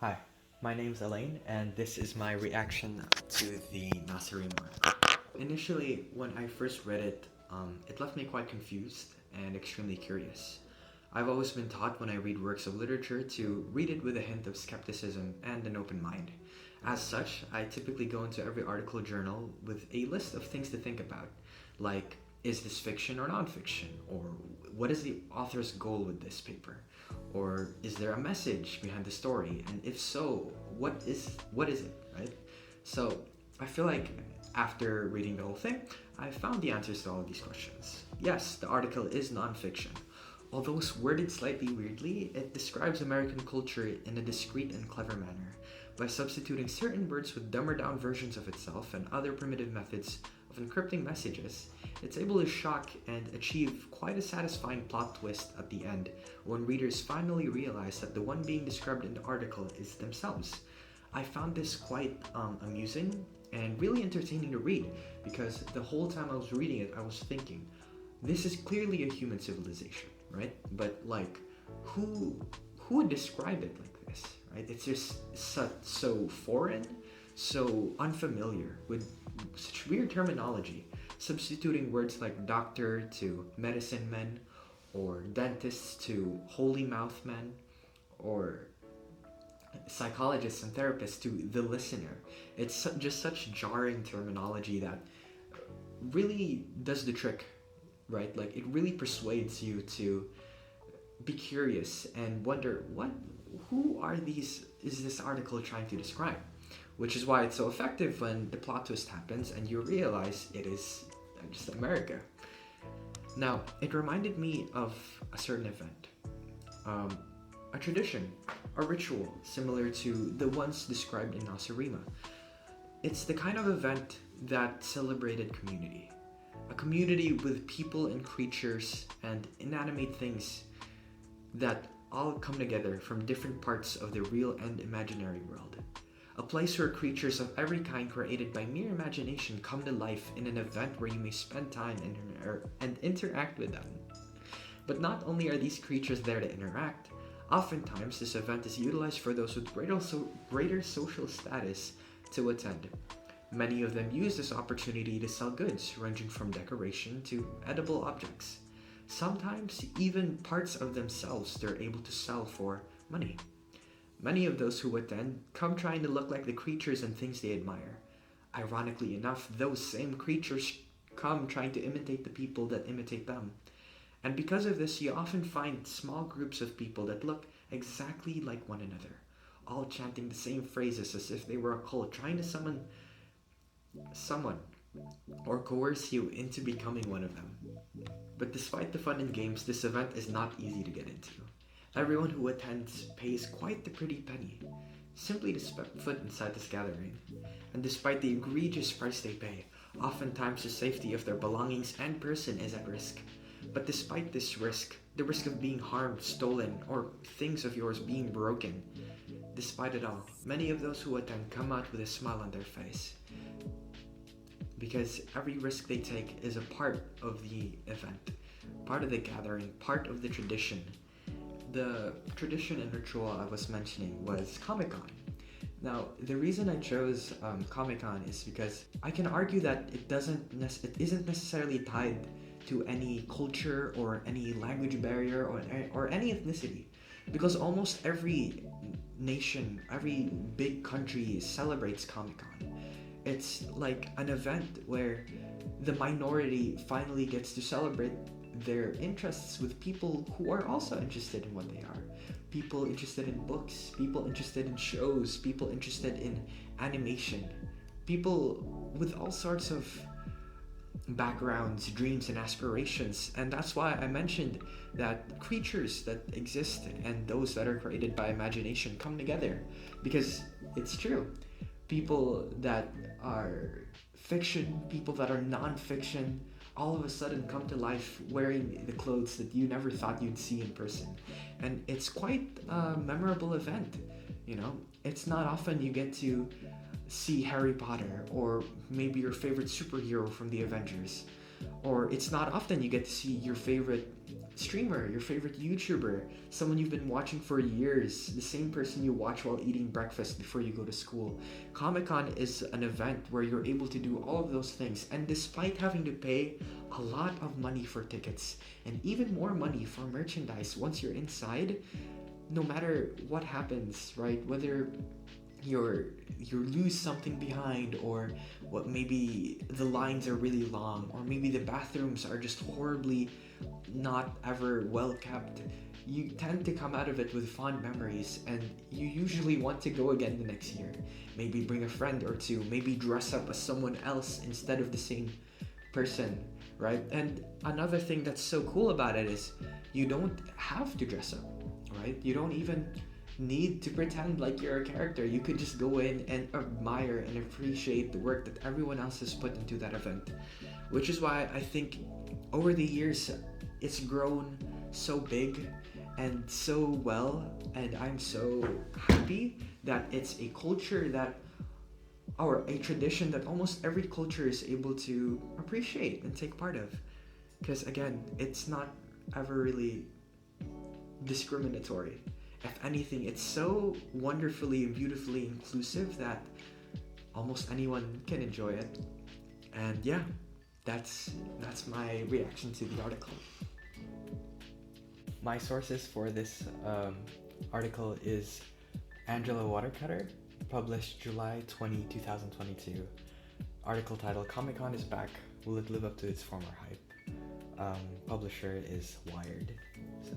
Hi, my name's Elaine, and this is my reaction to the Nacirema. Initially, when I first read it, it left me quite confused and extremely curious. I've always been taught when I read works of literature to read it with a hint of skepticism and an open mind. As such, I typically go into every article or journal with a list of things to think about, like is this fiction or nonfiction? Or what is the author's goal with this paper? Or is there a message behind the story? And if so, what is it, right? So I feel like after reading the whole thing, I found the answers to all of these questions. Yes, the article is nonfiction. Although it's worded slightly weirdly, it describes American culture in a discreet and clever manner by substituting certain words with dumber down versions of itself and other primitive methods of encrypting messages. It's able to shock and achieve quite a satisfying plot twist at the end when readers finally realize that the one being described in the article is themselves. I found this quite amusing and really entertaining to read because the whole time I was reading it, I was thinking, this is clearly a human civilization, right? But like, who would describe it like this, right? It's just so foreign, so unfamiliar with such weird terminology, substituting words like doctor to medicine men, or dentists to holy mouth men, or psychologists and therapists to the listener. It's just such jarring terminology that really does the trick, right? Like, it really persuades you to be curious and wonder who is this article trying to describe? Which is why it's so effective when the plot twist happens and you realize it is just America. Now, it reminded me of a certain event, a tradition, a ritual similar to the ones described in Nacirema. It's the kind of event that celebrated community. A community with people and creatures and inanimate things that all come together from different parts of the real and imaginary world. A place where creatures of every kind created by mere imagination come to life in an event where you may spend time and interact with them. But not only are these creatures there to interact, oftentimes this event is utilized for those with greater social status to attend. Many of them use this opportunity to sell goods ranging from decoration to edible objects. Sometimes even parts of themselves they're able to sell for money. Many of those who attend come trying to look like the creatures and things they admire. Ironically enough, those same creatures come trying to imitate the people that imitate them. And because of this, you often find small groups of people that look exactly like one another, all chanting the same phrases as if they were a cult, trying to summon someone or coerce you into becoming one of them. But despite the fun and games, this event is not easy to get into. Everyone who attends pays quite the pretty penny, simply to step foot inside this gathering. And despite the egregious price they pay, oftentimes the safety of their belongings and person is at risk. But despite this risk, the risk of being harmed, stolen, or things of yours being broken, despite it all, many of those who attend come out with a smile on their face. Because every risk they take is a part of the event, part of the gathering, part of the tradition. The tradition and ritual I was mentioning was Comic-Con. Now, the reason I chose Comic-Con is because I can argue that it isn't necessarily tied to any culture or any language barrier or any ethnicity, because almost every nation, every big country celebrates Comic-Con. It's like an event where the minority finally gets to celebrate their interests with people who are also interested in what they are. People interested in books, people interested in shows, people interested in animation, people with all sorts of backgrounds, dreams, and aspirations. And that's why I mentioned that creatures that exist and those that are created by imagination come together, because it's true. People that are fiction, people that are non-fiction, all of a sudden come to life wearing the clothes that you never thought you'd see in person. And it's quite a memorable event, you know? It's not often you get to see Harry Potter or maybe your favorite superhero from the Avengers. Or it's not often you get to see your favorite streamer, your favorite YouTuber, someone you've been watching for years, the same person you watch while eating breakfast before you go to school. Comic-Con is an event where you're able to do all of those things, and despite having to pay a lot of money for tickets and even more money for merchandise once you're inside, no matter what happens, right? Whether you lose something behind, or what, maybe the lines are really long, or maybe the bathrooms are just horribly not ever well kept, you tend to come out of it with fond memories, and you usually want to go again the next year. Maybe bring a friend or two, maybe dress up as someone else instead of the same person, right? And another thing that's so cool about it is you don't have to dress up, right? You don't even need to pretend like you're a character. You could just go in and admire and appreciate the work that everyone else has put into that event, which is why I think over the years it's grown so big and so well, and I'm so happy that it's a culture that, or a tradition that almost every culture is able to appreciate and take part of, because again, it's not ever really discriminatory. If anything, it's so wonderfully and beautifully inclusive that almost anyone can enjoy it. And yeah, that's my reaction to the article. My sources for this article is Angela Watercutter, published July 20, 2022. Article title, Comic-Con is back, will it live up to its former hype? Publisher is Wired. So